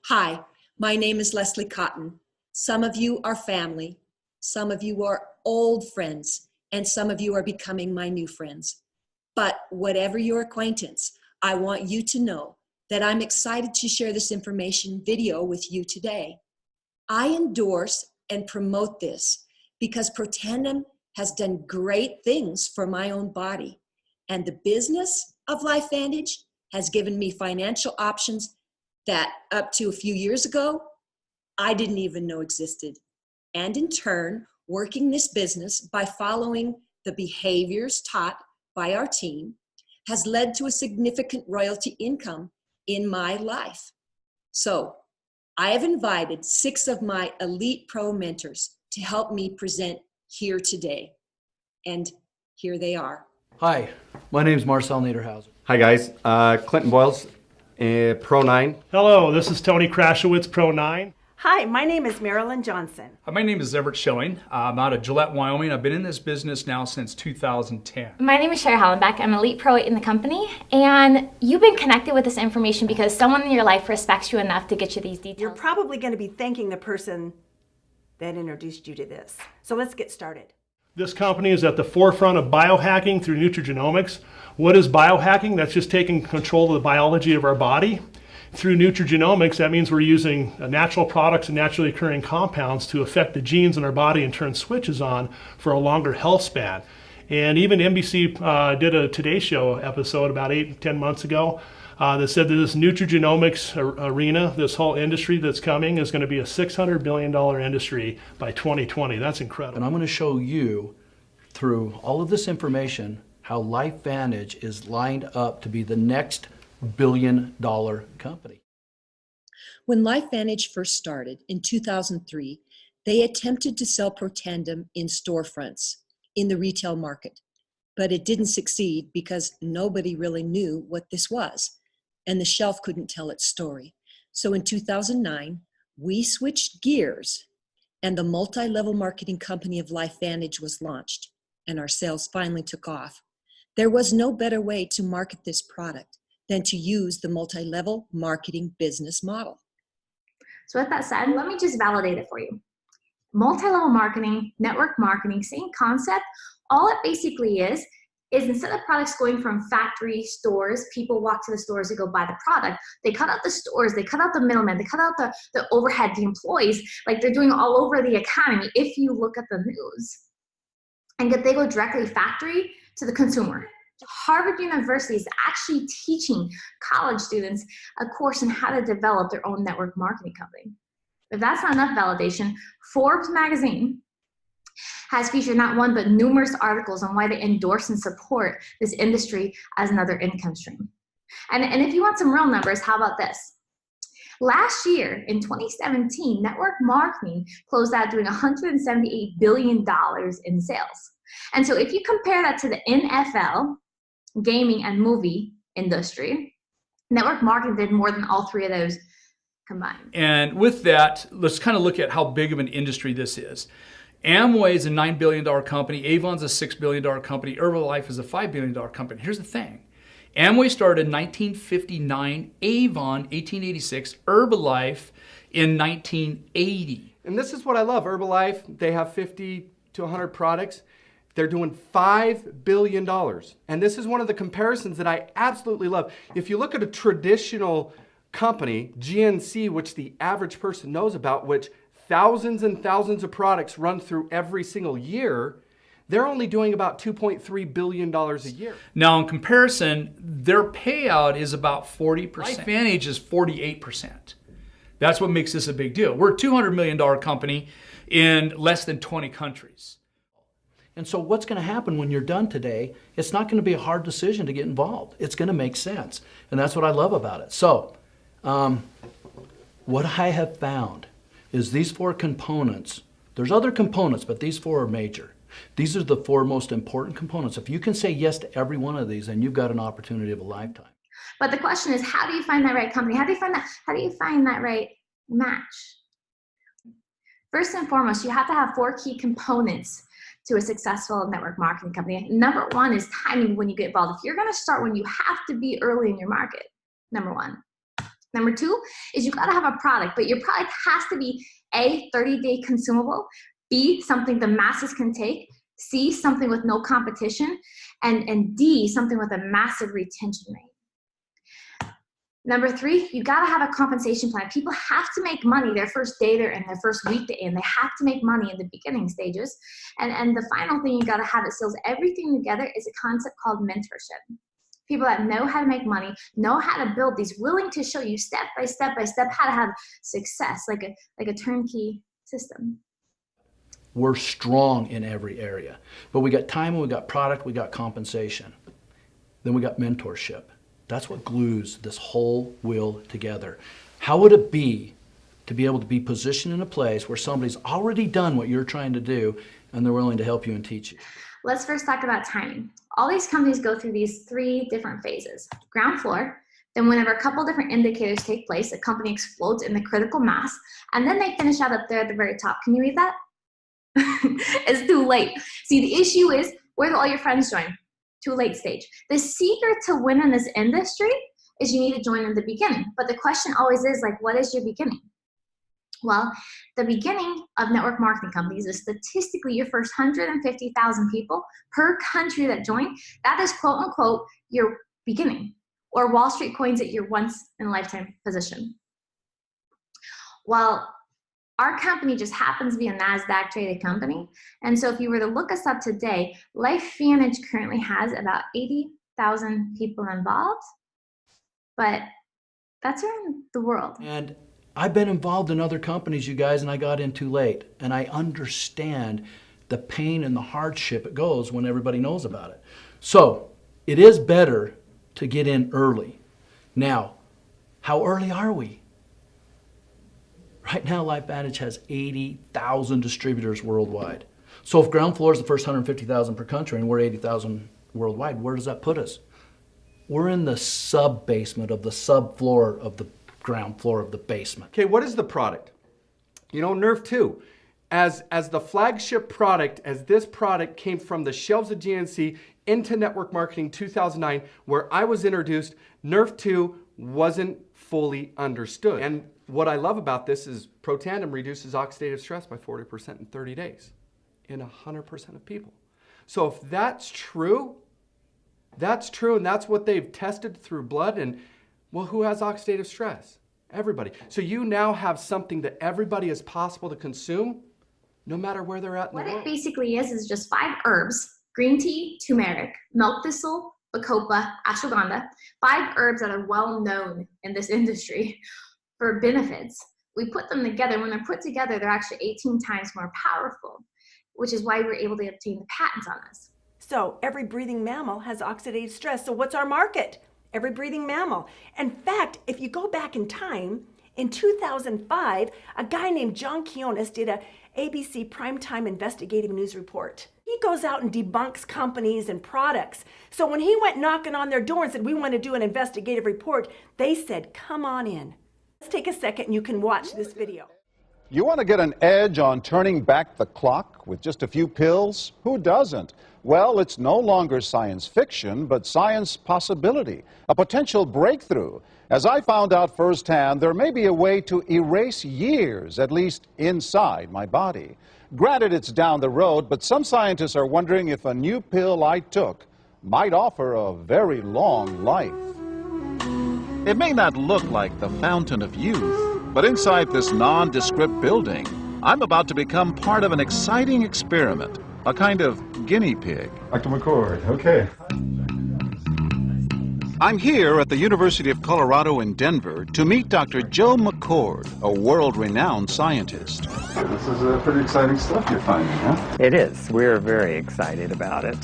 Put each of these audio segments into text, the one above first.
Hi, my name is Leslie Cotton. Some of you are family, some of you are old friends, and some of you are becoming my new friends. But whatever your acquaintance, I want you to know that I'm excited to share this information video with you today. I endorse and promote this because Protandim has done great things for my own body, and the business of LifeVantage has given me financial options that up to a few years ago, I didn't even know existed. And in turn, working this business by following the behaviors taught by our team has led to a significant royalty income in my life. So I have invited 6 of my elite pro mentors to help me present here today. And here they are. Hi, my name is Marcel Niederhauser. Hi guys, Clinton Boyles, Pro 9. Hello, this is Tony Krashowitz, Pro 9. Hi, my name is Marilyn Johnson. My name is Everett Schilling. I'm out of Gillette, Wyoming. I've been in this business now since 2010. My name is Sherry Hollenbeck. I'm Elite Pro in the company, and you've been connected with this information because someone in your life respects you enough to get you these details. You're probably going to be thanking the person that introduced you to this. So let's get started. This company is at the forefront of biohacking through nutrigenomics. What is biohacking? That's just taking control of the biology of our body. Through nutrigenomics, that means we're using natural products and naturally occurring compounds to affect the genes in our body and turn switches on for a longer health span. And even NBC did a Today Show episode about 8-10 months ago that said that this nutrigenomics arena, this whole industry that's coming, is going to be a $600 billion industry by 2020. That's incredible. And I'm going to show you through all of this information how LifeVantage is lined up to be the next billion-dollar company. When LifeVantage first started in 2003, they attempted to sell Protandim in storefronts in the retail market, but it didn't succeed because nobody really knew what this was, and the shelf couldn't tell its story. So in 2009, we switched gears, and the multi-level marketing company of LifeVantage was launched, and our sales finally took off. There was no better way to market this product than to use the multi-level marketing business model. So with that said, let me just validate it for you. Multi-level marketing, network marketing, same concept. All it basically is instead of products going from factory stores, people walk to the stores to go buy the product, they cut out the stores, they cut out the middlemen, they cut out the overhead, the employees, like they're doing all over the economy if you look at the news. And they go directly factory to the consumer. Harvard University is actually teaching college students a course on how to develop their own network marketing company. If that's not enough validation, Forbes magazine has featured not one but numerous articles on why they endorse and support this industry as another income stream. And if you want some real numbers, how about this? Last year, in 2017, network marketing closed out doing $178 billion in sales. And so if you compare that to the NFL, gaming and movie industry, network marketing did more than all 3 of those combined. And with that, let's kind of look at how big of an industry this is. Amway is a $9 billion company. Avon's a $6 billion company. Herbalife is a $5 billion company. Here's the thing. Amway started in 1959, Avon 1886, Herbalife in 1980. And this is what I love. Herbalife, they have 50 to 100 products. They're doing $5 billion. And this is one of the comparisons that I absolutely love. If you look at a traditional company, GNC, which the average person knows about, which thousands and thousands of products run through every single year, they're only doing about $2.3 billion a year. Now, in comparison, their payout is about 40%. LifeVantage is 48%. That's what makes this a big deal. We're a $200 million company in less than 20 countries. And so what's going to happen when you're done today, it's not going to be a hard decision to get involved. It's going to make sense. And that's what I love about it. So what I have found is these 4 components. There's other components, but these 4 are major. These are the 4 most important components. If you can say yes to every one of these, then you've got an opportunity of a lifetime. But the question is, how do you find that right company? How do you find that right match? First and foremost, you have to have 4 key components to a successful network marketing company. Number 1 is timing when you get involved. If you're going to start when you have to be early in your market, number 1. Number 2 is you got to have a product, but your product has to be A, 30-day consumable, B, something the masses can take, C, something with no competition, and D, something with a massive retention rate. Number 3, you got to have a compensation plan. People have to make money their first day there and their first week they're in. They have to make money in the beginning stages. And the final thing you got to have that seals everything together is a concept called mentorship. People that know how to make money, know how to build these, willing to show you step by step how to have success, like a turnkey system. We're strong in every area, but we got time and we got product, we got compensation. Then we got mentorship. That's what glues this whole wheel together. How would it be to be able to be positioned in a place where somebody's already done what you're trying to do and they're willing to help you and teach you? Let's first talk about timing. All these companies go through these 3 different phases. Ground floor, then whenever a couple different indicators take place, a company explodes in the critical mass, and then they finish out up there at the very top. Can you read that? It's too late. See, the issue is, where do all your friends join? Too late stage. The secret to win in this industry is you need to join in the beginning. But the question always is, like, what is your beginning? Well, the beginning of network marketing companies is statistically your first 150,000 people per country that join. That is quote unquote your beginning. Or Wall Street coins it your once in a lifetime position. Well, our company just happens to be a NASDAQ traded company. And so if you were to look us up today, LifeVantage currently has about 80,000 people involved, but that's around the world. And I've been involved in other companies, you guys, and I got in too late. And I understand the pain and the hardship it goes when everybody knows about it. So it is better to get in early. Now, how early are we? Right now, LifeVantage has 80,000 distributors worldwide. So if ground floor is the first 150,000 per country and we're 80,000 worldwide, where does that put us? We're in the sub-basement of the subfloor of the ground floor of the basement. Okay, what is the product? You know, Nerve 2, as the flagship product, as this product came from the shelves of GNC into network marketing 2009, where I was introduced, Nerve 2 wasn't fully understood. And what I love about this is Protandem reduces oxidative stress by 40% in 30 days in 100% of people. So if that's true, and that's what they've tested through blood. And well, who has oxidative stress? Everybody. So you now have something that everybody is possible to consume, no matter where they're at in the world. What it basically is just 5 herbs: green tea, turmeric, milk thistle, bacopa, ashwagandha, 5 herbs that are well known in this industry for benefits. We put them together. When they're put together, they're actually 18 times more powerful, which is why we're able to obtain the patents on this. So every breathing mammal has oxidative stress. So what's our market? Every breathing mammal. In fact, if you go back in time, in 2005, a guy named John Quinones did a ABC primetime investigative news report. He goes out and debunks companies and products. So when he went knocking on their door and said, we want to do an investigative report, they said, come on in. Let's take a second and you can watch this video. You want to get an edge on turning back the clock with just a few pills? Who doesn't? Well, it's no longer science fiction, but science possibility, a potential breakthrough. As I found out firsthand, there may be a way to erase years, at least inside my body. Granted, it's down the road, but some scientists are wondering if a new pill I took might offer a very long life. It may not look like the fountain of youth, but inside this nondescript building, I'm about to become part of an exciting experiment, a kind of guinea pig. Dr. McCord, okay. I'm here at the University of Colorado in Denver to meet Dr. Joe McCord, a world-renowned scientist. This is pretty exciting stuff you're finding, huh? It is. We're very excited about it.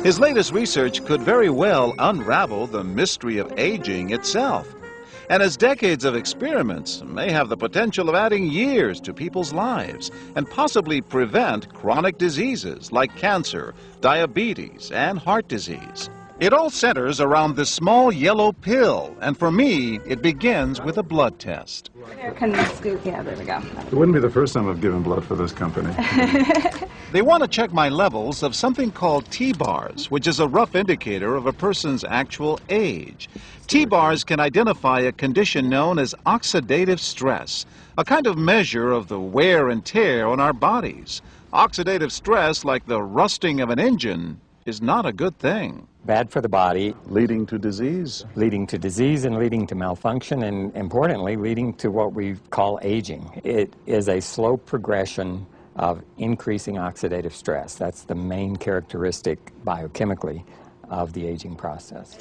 His latest research could very well unravel the mystery of aging itself. And his decades of experiments may have the potential of adding years to people's lives and possibly prevent chronic diseases like cancer, diabetes, and heart disease. It all centers around this small yellow pill, and for me, it begins with a blood test. Can you scoop? Yeah, there we go. It wouldn't be the first time I've given blood for this company. They want to check my levels of something called T-bars, which is a rough indicator of a person's actual age. T-bars can identify a condition known as oxidative stress, a kind of measure of the wear and tear on our bodies. Oxidative stress, like the rusting of an engine, is not a good thing. Bad for the body. Leading to disease. Leading to disease and leading to malfunction, and importantly, leading to what we call aging. It is a slow progression of increasing oxidative stress. That's the main characteristic biochemically of the aging process.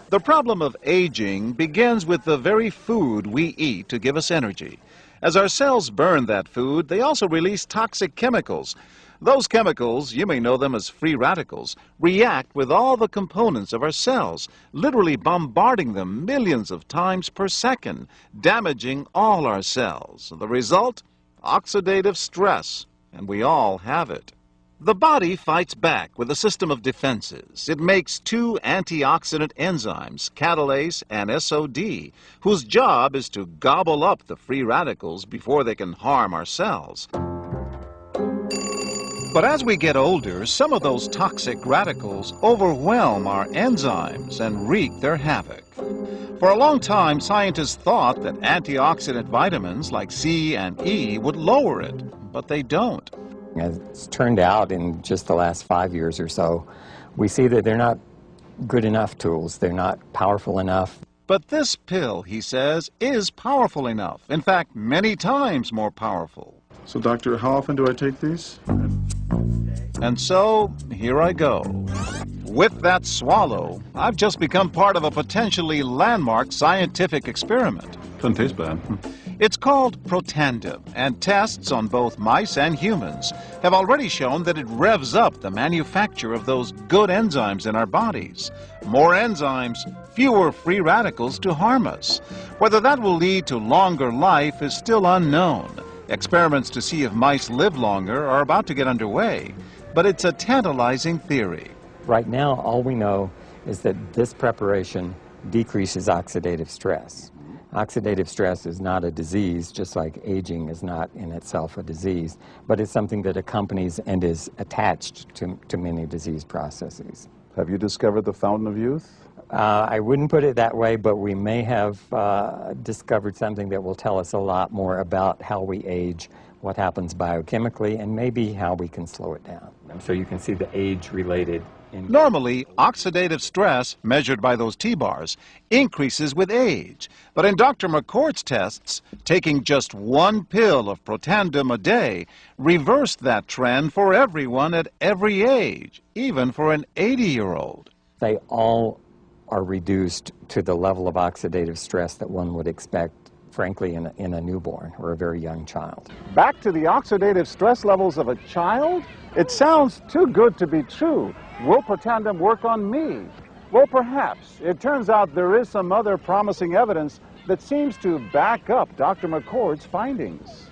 The problem of aging begins with the very food we eat to give us energy. As our cells burn that food, they also release toxic chemicals. Those chemicals, you may know them as free radicals, react with all the components of our cells, literally bombarding them millions of times per second, damaging all our cells. The result? Oxidative stress, and we all have it. The body fights back with a system of defenses. It makes two antioxidant enzymes, catalase and SOD, whose job is to gobble up the free radicals before they can harm our cells. But as we get older, some of those toxic radicals overwhelm our enzymes and wreak their havoc. For a long time, scientists thought that antioxidant vitamins like C and E would lower it, but they don't. As it's turned out in just the last 5 years or so, we see that they're not good enough tools. They're not powerful enough. But this pill, he says, is powerful enough. In fact, many times more powerful. So, doctor, how often do I take these? And so, here I go. With that swallow, I've just become part of a potentially landmark scientific experiment. Doesn't taste bad. It's called Protandim, and tests on both mice and humans have already shown that it revs up the manufacture of those good enzymes in our bodies. More enzymes, fewer free radicals to harm us. Whether that will lead to longer life is still unknown. Experiments to see if mice live longer are about to get underway, but it's a tantalizing theory. Right now, all we know is that this preparation decreases oxidative stress. Oxidative stress is not a disease, just like aging is not in itself a disease, but it's something that accompanies and is attached to many disease processes. Have you discovered the fountain of youth? I wouldn't put it that way, but we may have discovered something that will tell us a lot more about how we age, what happens biochemically, and maybe how we can slow it down. So you can see the age-related. Normally, oxidative stress, measured by those T-bars, increases with age. But in Dr. McCord's tests, taking just one pill of Protandim a day reversed that trend for everyone at every age, even for an 80-year-old. They all are reduced to the level of oxidative stress that one would expect, frankly, in a newborn or a very young child. Back to the oxidative stress levels of a child? It sounds too good to be true. Will Protandim work on me? Well, perhaps. It turns out there is some other promising evidence that seems to back up Dr. McCord's findings.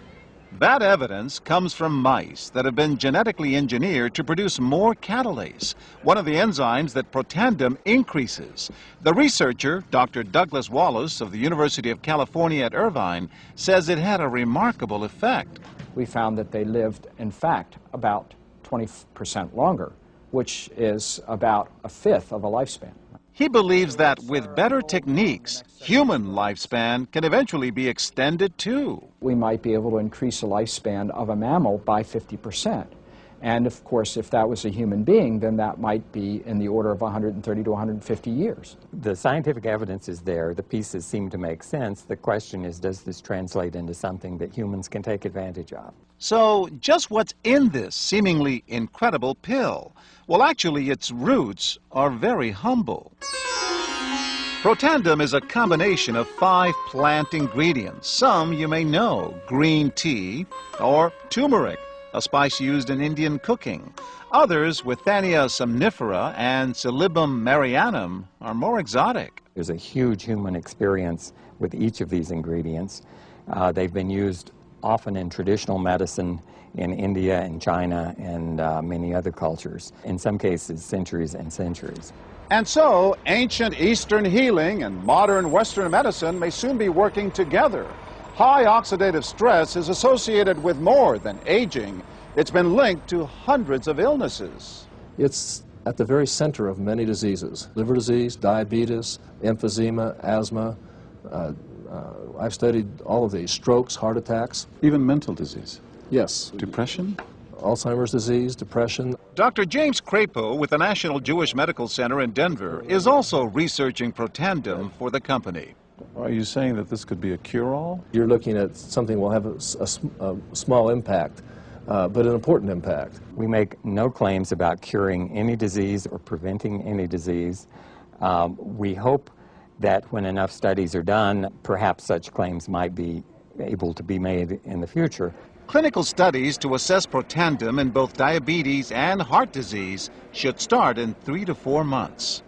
That evidence comes from mice that have been genetically engineered to produce more catalase, one of the enzymes that Protandim increases. The researcher, Dr. Douglas Wallace of the University of California at Irvine, says it had a remarkable effect. We found that they lived, in fact, about 20% longer, which is about a fifth of a lifespan. He believes that with better techniques, human lifespan can eventually be extended too. We might be able to increase the lifespan of a mammal by 50%. And of course, if that was a human being, then that might be in the order of 130 to 150 years. The scientific evidence is there. The pieces seem to make sense. The question is, does this translate into something that humans can take advantage of? So, just what's in this seemingly incredible pill? Well, actually, its roots are very humble. Protandim is a combination of 5 plant ingredients. Some you may know: green tea or turmeric, a spice used in Indian cooking. Others, Withania somnifera and Silybum marianum, are more exotic. There's a huge human experience with each of these ingredients. They've been used often in traditional medicine in India and China and many other cultures, in some cases centuries and centuries. And so, ancient Eastern healing and modern Western medicine may soon be working together. High oxidative stress is associated with more than aging. It's been linked to hundreds of illnesses. It's at the very center of many diseases: liver disease, diabetes, emphysema, asthma. I've studied all of these: strokes, heart attacks. Even mental disease. Yes. Depression? Alzheimer's disease, depression. Dr. James Crapo with the National Jewish Medical Center in Denver is also researching Protandim for the company. Are you saying that this could be a cure-all? You're looking at something that will have a small impact, but an important impact. We make no claims about curing any disease or preventing any disease. We hope that when enough studies are done, perhaps such claims might be able to be made in the future. Clinical studies to assess Protandim in both diabetes and heart disease should start in 3 to 4 months.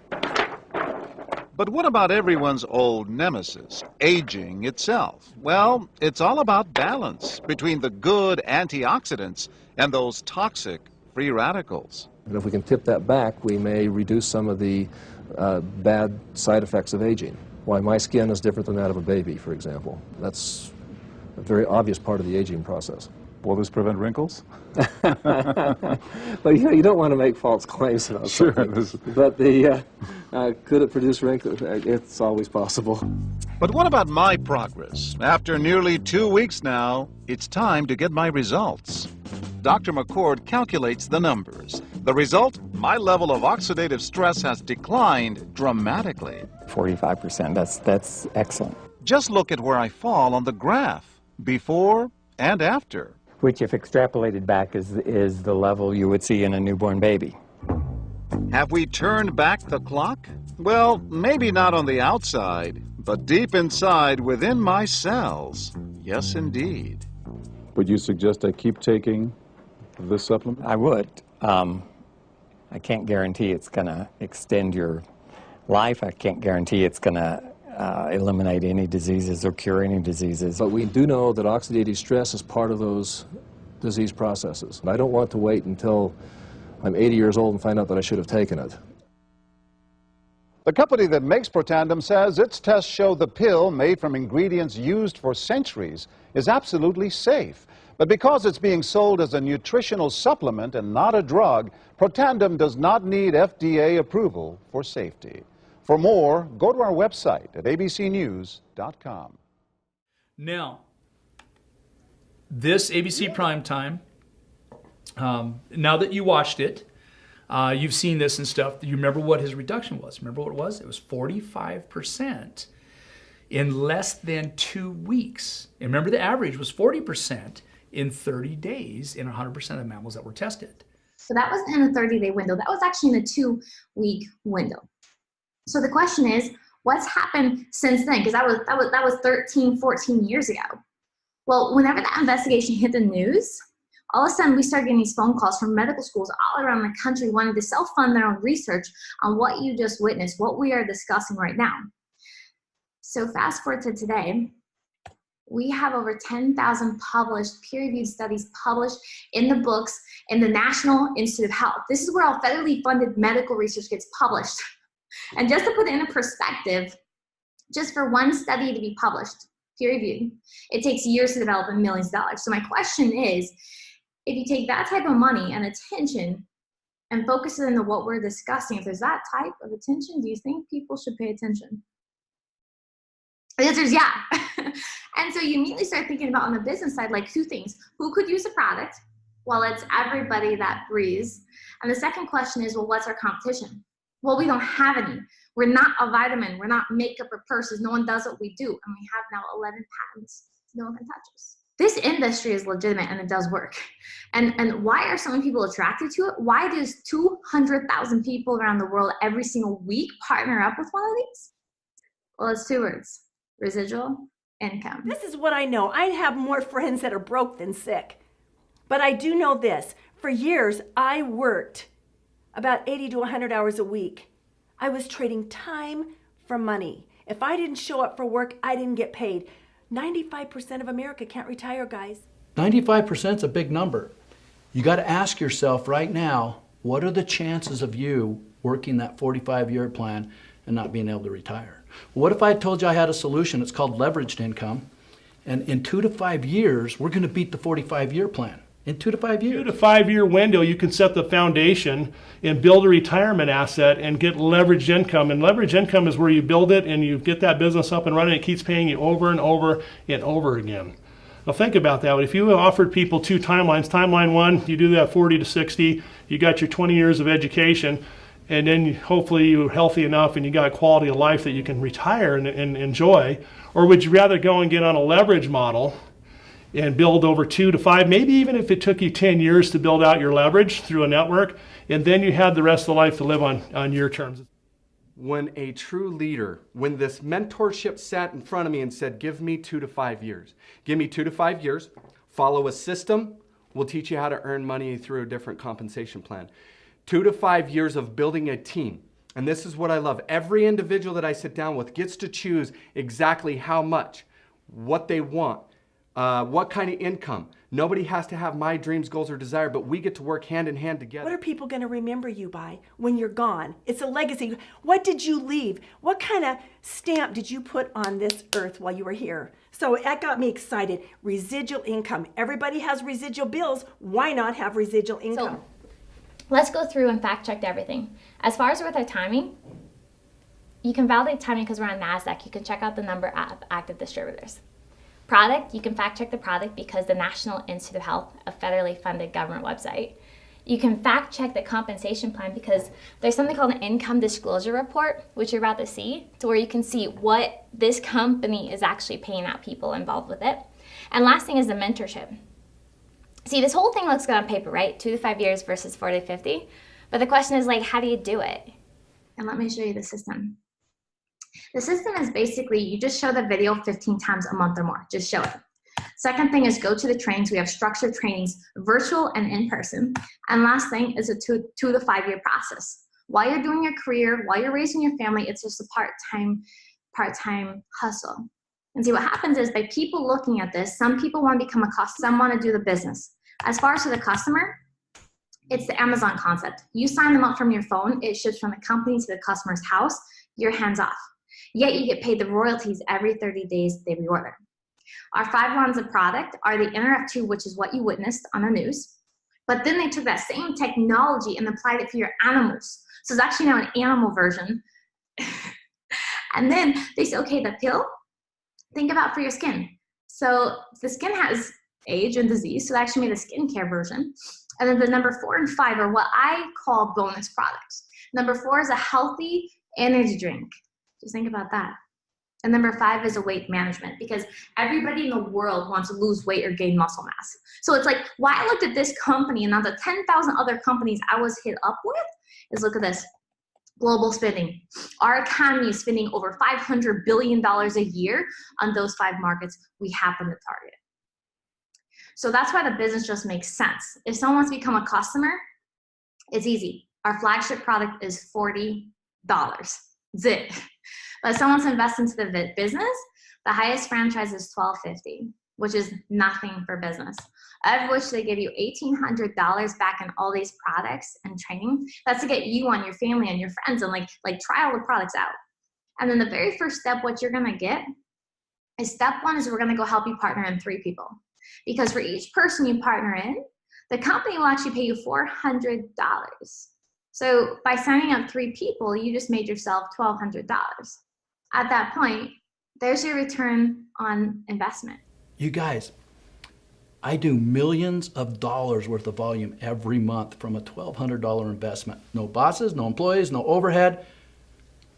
But what about everyone's old nemesis, aging itself? Well, it's all about balance between the good antioxidants and those toxic free radicals. And if we can tip that back, we may reduce some of the bad side effects of aging. Why my skin is different than that of a baby, for example. That's a very obvious part of the aging process. Will this prevent wrinkles? But you don't want to make false claims about something. But could it produce wrinkles? It's always possible. But what about my progress? After nearly 2 weeks now, it's time to get my results. Dr. McCord calculates the numbers. The result, my level of oxidative stress has declined dramatically. 45%, that's excellent. Just look at where I fall on the graph, before and after. Which, if extrapolated back, is the level you would see in a newborn baby. Have we turned back the clock? Well, maybe not on the outside, but deep inside within my cells. Yes, indeed. Would you suggest I keep taking this supplement? I would. I can't guarantee it's going to extend your life. I can't guarantee it's going to eliminate any diseases or cure any diseases. But we do know that oxidative stress is part of those disease processes. I don't want to wait until I'm 80 years old and find out that I should have taken it. The company that makes Protandim says its tests show the pill, made from ingredients used for centuries, is absolutely safe. But because it's being sold as a nutritional supplement and not a drug, Protandim does not need FDA approval for safety. For more, go to our website at abcnews.com. Now, this ABC Primetime, now that you watched it, you've seen this and stuff, you remember what his reduction was. Remember what it was? It was 45% in less than 2 weeks. And remember, the average was 40% in 30 days in 100% of the mammals that were tested. So that wasn't in a 30-day window. That was actually in a 2-week window. So the question is, what's happened since then? Because that was 13, 14 years ago. Well, whenever that investigation hit the news, all of a sudden we started getting these phone calls from medical schools all around the country wanting to self-fund their own research on what you just witnessed, what we are discussing right now. So fast forward to today, we have over 10,000 published, peer-reviewed studies published in the books in the National Institute of Health. This is where all federally funded medical research gets published. And just to put it in perspective, just for one study to be published, peer-reviewed, it takes years to develop and millions of dollars. So my question is, if you take that type of money and attention and focus it into what we're discussing, if there's that type of attention, do you think people should pay attention? The answer is yeah. And so you immediately start thinking about on the business side, like 2 things. Who could use a product? Well, it's everybody that breathes. And the second question is, well, what's our competition? Well, we don't have any. We're not a vitamin. We're not makeup or purses. No one does what we do. And we have now 11 patents. No one can touch us. This industry is legitimate and it does work. And why are so many people attracted to it? Why does 200,000 people around the world every single week partner up with one of these? Well, it's 2 words: residual income. This is what I know. I have more friends that are broke than sick. But I do know this. For years, I worked about 80 to 100 hours a week. I was trading time for money. If I didn't show up for work, I didn't get paid. 95% of America can't retire, guys. 95% is a big number. You got to ask yourself right now, what are the chances of you working that 45-year plan and not being able to retire? What if I told you I had a solution? It's called leveraged income. And in 2 to 5 years, we're going to beat the 45-year plan. In 2 to 5 years. 2 to 5 year window, you can set the foundation and build a retirement asset and get leveraged income. And leveraged income is where you build it and you get that business up and running. It keeps paying you over and over and over again. Now think about that. If you offered people 2 timelines, timeline 1, you do that 40 to 60, you got your 20 years of education, and then hopefully you're healthy enough and you got quality of life that you can retire and enjoy. Or would you rather go and get on a leverage model and build over 2 to 5, maybe even if it took you 10 years to build out your leverage through a network, and then you had the rest of the life to live on your terms? When a true leader, when this mentorship sat in front of me and said, give me 2 to 5 years. Give me 2 to 5 years, follow a system, we'll teach you how to earn money through a different compensation plan. 2 to 5 years of building a team. And this is what I love. Every individual that I sit down with gets to choose exactly how much, what they want, what kind of income. Nobody has to have my dreams, goals, or desire, but we get to work hand in hand together. What are people going to remember you by when you're gone? It's a legacy. What did you leave? What kind of stamp did you put on this earth while you were here? So that got me excited. Residual income. Everybody has residual bills. Why not have residual income? So, let's go through and fact check everything. As far as with our timing, you can validate timing because we're on NASDAQ. You can check out the number of active distributors. Product, you can fact check the product because the National Institute of Health, a federally funded government website. You can fact check the compensation plan because there's something called an income disclosure report, which you're about to see, to where you can see what this company is actually paying out people involved with it. And last thing is the mentorship. See, this whole thing looks good on paper, right? 2 to 5 years versus 40 to 50. But the question is, like, how do you do it? And let me show you the system. The system is basically, you just show the video 15 times a month or more. Just show it. Second thing is go to the trainings. We have structured trainings, virtual and in person. And last thing is a 2 to 5 year process. While you're doing your career, while you're raising your family, it's just a part-time hustle. And see what happens is by people looking at this, some people want to become a customer, some want to do the business. As far as to the customer, it's the Amazon concept. You sign them up from your phone, it ships from the company to the customer's house, you're hands off. Yet you get paid the royalties every 30 days they reorder. Our 5 lines of product are the Interactive 2, which is what you witnessed on the news. But then they took that same technology and applied it for your animals. So it's actually now an animal version. And then they say, okay, the pill, think about for your skin. So the skin has age and disease, so they actually made a skincare version. And then the number 4 and 5 are what I call bonus products. Number 4 is a healthy energy drink. Just think about that. And number 5 is a weight management, because everybody in the world wants to lose weight or gain muscle mass. So it's like, why I looked at this company and not the 10,000 other companies I was hit up with is look at this. Global spending. Our economy is spending over $500 billion a year on those 5 markets we happen to target. So that's why the business just makes sense. If someone wants to become a customer, it's easy. Our flagship product is $40. That's it. But if someone wants to invest into the business, the highest franchise is $12.50, which is nothing for business. Of which they give you $1,800 back in all these products and training. That's to get you on your family and your friends and like try all the products out. And then the very first step, what you're gonna get is step 1 is we're gonna go help you partner in 3 people. Because for each person you partner in, the company will actually pay you $400. So by signing up 3 people, you just made yourself $1,200. At that point, there's your return on investment. You guys, I do millions of dollars worth of volume every month from a $1,200 investment. No bosses, no employees, no overhead.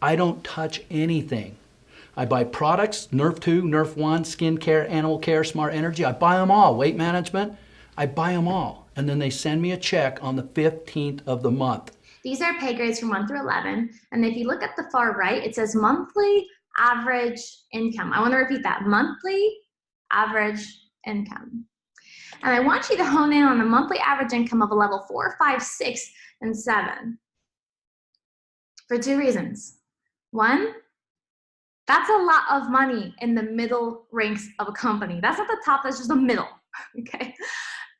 I don't touch anything. I buy products, Nerf 2, Nerf 1, skincare, animal care, smart energy. I buy them all. Weight management, I buy them all. And then they send me a check on the 15th of the month. These are pay grades from 1 through 11. And if you look at the far right, it says monthly average income. I want to repeat that, monthly average income. And I want you to hone in on the monthly average income of a level 4, 5, 6, and 7 for 2 reasons. 1, That's a lot of money in the middle ranks of a company. That's not the top, that's just the middle, okay?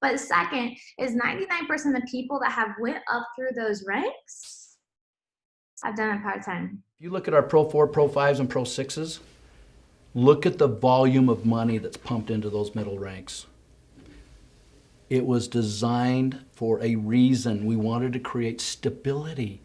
But second is 99% of people that have went up through those ranks have done it part-time. If you look at our Pro 4, Pro 5s, and Pro 6s, look at the volume of money that's pumped into those middle ranks. It was designed for a reason. We wanted to create stability.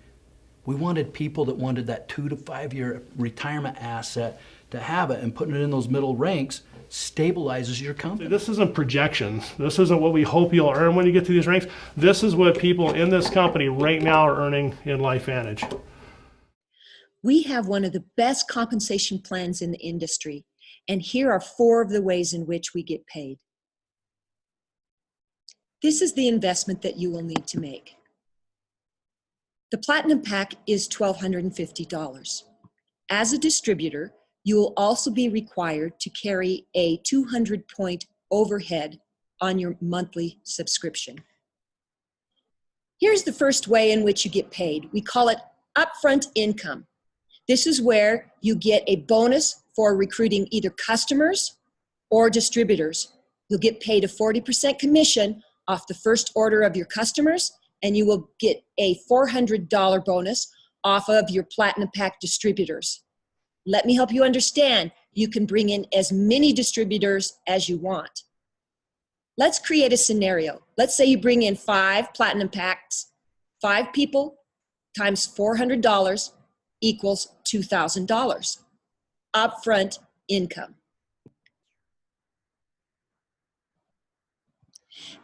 We wanted people that wanted that 2 to 5 year retirement asset to have it, and putting it in those middle ranks stabilizes your company. This isn't projections. This isn't what we hope you'll earn when you get to these ranks. This is what people in this company right now are earning in LifeVantage. We have one of the best compensation plans in the industry, and here are 4 of the ways in which we get paid. This is the investment that you will need to make. The Platinum Pack is $1,250. As a distributor, you will also be required to carry a 200-point overhead on your monthly subscription. Here's the first way in which you get paid. We call it upfront income. This is where you get a bonus for recruiting either customers or distributors. You'll get paid a 40% commission off the first order of your customers, and you will get a $400 bonus off of your Platinum Pack distributors. Let me help you understand. You can bring in as many distributors as you want. Let's create a scenario. Let's say you bring in 5 Platinum Packs, 5 people times $400 equals $2,000 upfront income.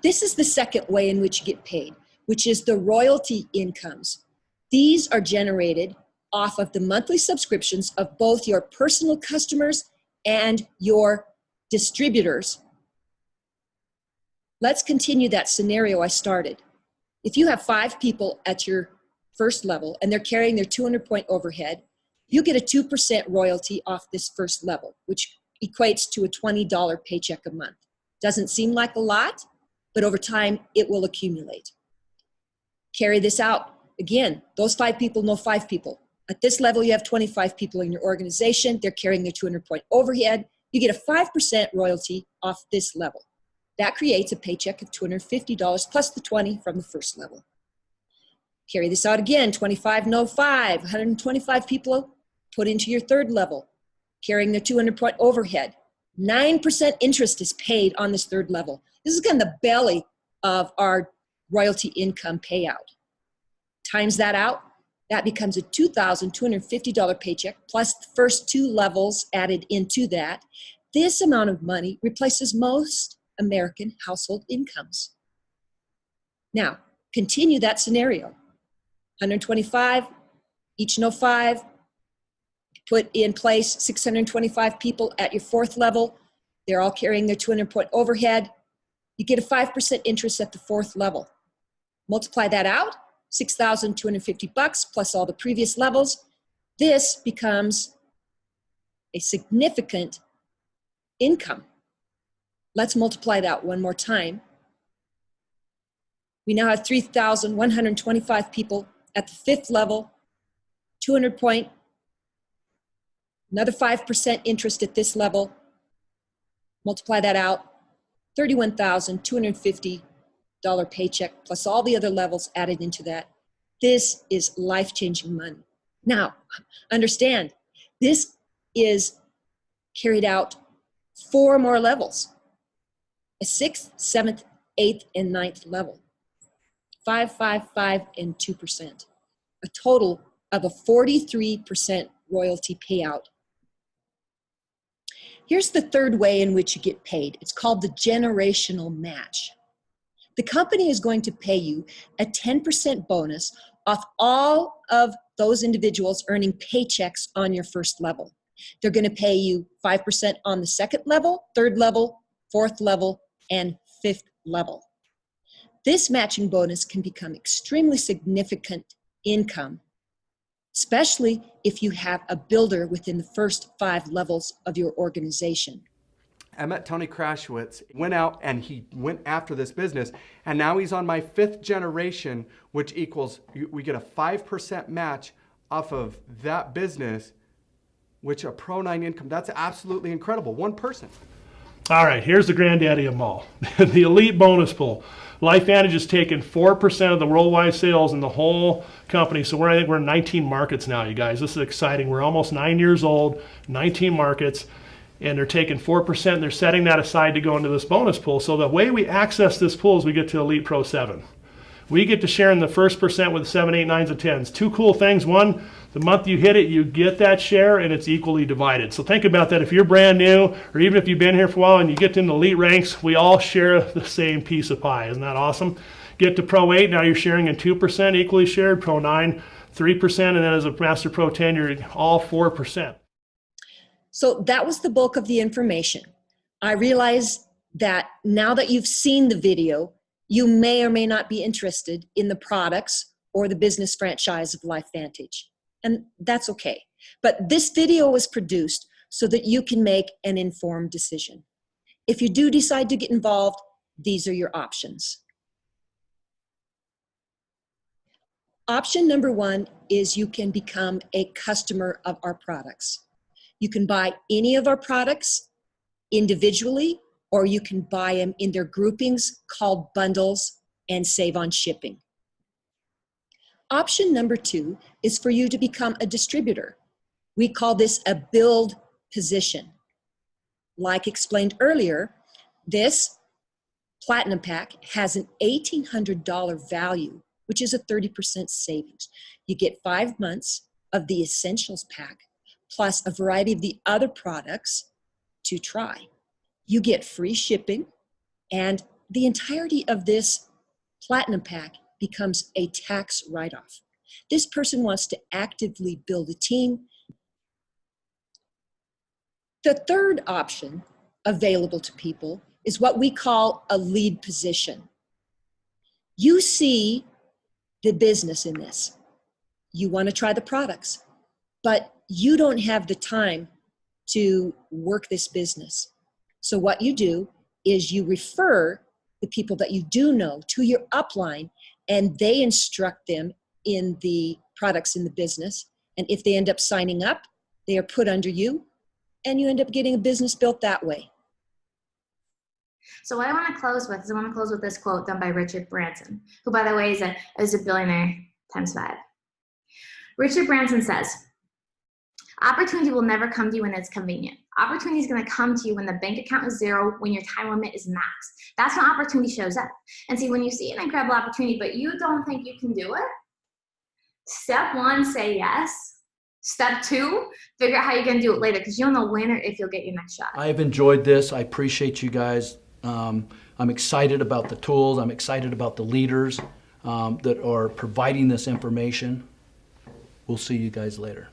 This is the second way in which you get paid, which is the royalty incomes. These are generated off of the monthly subscriptions of both your personal customers and your distributors. Let's continue that scenario I started. If you have 5 people at your first level and they're carrying their 200-point overhead, you get a 2% royalty off this first level, which equates to a $20 paycheck a month. Doesn't seem like a lot, but over time it will accumulate. Carry this out. Again, those 5 people know 5 people. At this level, you have 25 people in your organization. They're carrying their 200-point overhead. You get a 5% royalty off this level. That creates a paycheck of $250 plus the 20 from the first level. Carry this out again, 25 know 5, 125 people put into your third level, carrying their 200-point overhead. 9% interest is paid on this third level. This is kind of the belly of our royalty income payout. Times that out, that becomes a $2,250 paycheck plus the first 2 levels added into that. This amount of money replaces most American household incomes. Now, continue that scenario. 125, each know 5, put in place 625 people at your 4th level. They're all carrying their 200-point overhead. You get a 5% interest at the 4th level. Multiply that out, $6,250 plus all the previous levels. This becomes a significant income. Let's multiply that one more time. We now have 3,125 people at the 5th level, 200-point, another 5% interest at this level. Multiply that out, $31,250 paycheck plus all the other levels added into that. This is life-changing money. Now, understand, this is carried out 4 more levels. A 6th, 7th, 8th, and 9th level. 5, 5, 5, and 2%. A total of a 43% royalty payout. Here's the third way in which you get paid. It's called the generational match. The company is going to pay you a 10% bonus off all of those individuals earning paychecks on your first level. They're going to pay you 5% on the 2nd level, 3rd level, 4th level, and 5th level. This matching bonus can become extremely significant income, especially if you have a builder within the first 5 levels of your organization. I met Tony Krashowitz, went out and he went after this business, and now he's on my 5th generation, which equals, we get a 5% match off of that business which a Pro 9 income, that's absolutely incredible. One person. All right, here's the granddaddy of them all. The elite bonus pool. LifeVantage has taken 4% of the worldwide sales in the whole company. So I think we're in 19 markets now, you guys. This is exciting. We're almost 9 years old, 19 markets, and they're taking 4% and they're setting that aside to go into this bonus pool. So the way we access this pool is we get to Elite Pro 7. We get to share in the first percent with 7, 8, 9s, and 10s. Two cool things. One, the month you hit it, you get that share and it's equally divided. So think about that. If you're brand new, or even if you've been here for a while and you get in the elite ranks, we all share the same piece of pie. Isn't that awesome? Get to Pro 8, now you're sharing in 2%, equally shared. Pro 9, 3%, and then as a Master Pro 10, you're all 4%. So that was the bulk of the information. I realize that now that you've seen the video, you may or may not be interested in the products or the business franchise of LifeVantage. And that's okay. But this video was produced so that you can make an informed decision. If you do decide to get involved, these are your options. Option number 1 is you can become a customer of our products. You can buy any of our products individually, or you can buy them in their groupings called bundles and save on shipping. Option number 2 is for you to become a distributor. We call this a build position. Like explained earlier, this Platinum Pack has an $1,800 value, which is a 30% savings. You get 5 months of the Essentials Pack, plus a variety of the other products to try. You get free shipping, and the entirety of this Platinum Pack becomes a tax write-off. This person wants to actively build a team. The third option available to people is what we call a lead position. You see the business in this. You want to try the products, but you don't have the time to work this business. So what you do is you refer the people that you do know to your upline, and they instruct them in the products in the business. And if they end up signing up, they are put under you, and you end up getting a business built that way. So what I want to close with is I want to close with this quote done by Richard Branson, who, by the way, is a billionaire times 5. Richard Branson says, opportunity will never come to you when it's convenient. Opportunity is going to come to you when the bank account is 0, when your time limit is maxed. That's when opportunity shows up. And see, when you see an incredible opportunity, but you don't think you can do it, step 1, say yes. Step 2, figure out how you're going to do it later, because you'll know when or if you'll get your next shot. I've enjoyed this. I appreciate you guys. I'm excited about the tools. I'm excited about the leaders that are providing this information. We'll see you guys later.